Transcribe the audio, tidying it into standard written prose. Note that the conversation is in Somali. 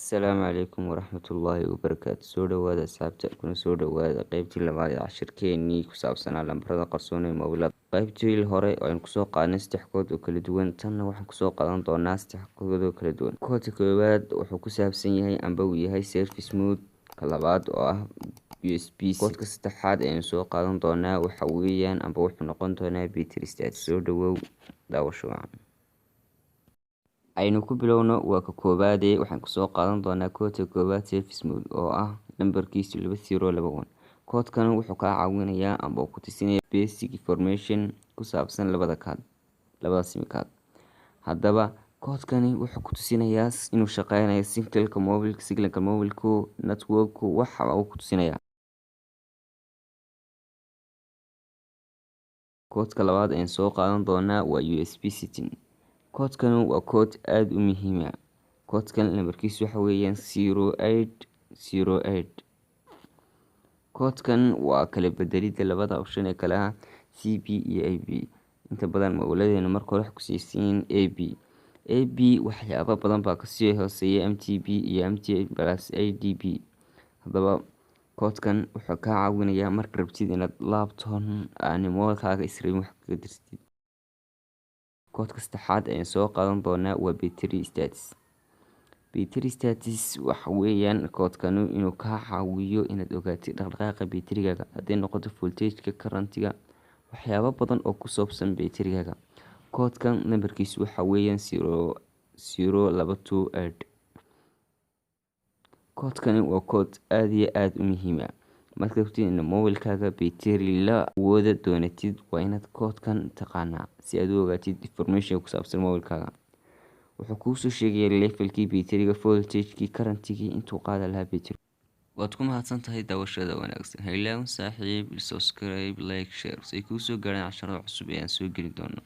Asalaamu calaykum waraxmatullaahi wabarakaatu. Soo dhawaada asxaabta, kuna soo dhawaada qaybtii labaad ee cashirkeenii ku saabsanaa lambarada qarsoon ee mobilada. Qaybtii hore ayaan kusoo qaadanay 3 kood oo kala duwan, tanna waxaan kusoo qaadan doonaa 3 kood oo kala duwan. Koodka koowaad wuxuu ku saabsan yahay amba uu yahay service mode, ka labaad oo ah USB. Koodka saddexaad ayaan soo qaadan doonaa waxa weeyaan amba wuxuu noqon doonaa battery status. Soo dhawow daawasho wacan. Aynu ku bilowno waa ka koobaad waxaan kusoo qaadan doonaa koodka koobaad service mode oo ah nambarkiisu 2021. Koodkan wuxuu kaa caawinayaa amba uu ku tusinayaa basic information ku saabsan labada sim card. Haddaba koodkani wuxuu ku tusinayaa inuu shaqeynayo signalka mobilku network-ku waxa uu ku tusinayaa. Koodka labaad ayaan soo qaadan doonaa waa USB setting. Koodkan waa kood aad u muhiim ah. Koodkan nambarkiisu waxa weeyaan 0808. Koodkan waa kala bedelida labada option ee kala ah CB iyo AB. Inta badan mobiladeena marka hore wax ku siisiin AB. AB waxyaabo badan baa ka sii hooseeya MTB iyo MTA plus ADB. Haddaba koodkan wuxuu kaa caawinayaa marka rabtid inaad laptop animalkaaga isreebin wax kaga dirtid. Koodka saddexaad ayaan soo qaadan doonaa waa battery status. Battery status waxa weeyaan koodkan inuu kaa caawiyo inaad ogaatid dhaqdhaqaaqa batterigaaga, haddii noqoto voltage-ka, current-ga, waxyaabo badan oo ku saabsan batterigaaga. Koodkan nambarkiisu waxa weeyaan 0228. Koodkani waa kood aad iyo aad u muhiim ah. Marka rabtid in mobilkaaga battery la wada doonatid waa inaad koodkan taqaanaa si aad u ogaatid information ku saabsan mobilkaaga. Wuxuu kuu soo sheegayaa levelkii batteriga, voltage-kii, current-kii intuu qaada lahaa battery. Waad ku mahadsantahay daawashada wanaagsan. Ha ilaawin saaxiib subscribe, like, share si ay kuu soo gaaraan casharada cusub ee aan soo gelin doono.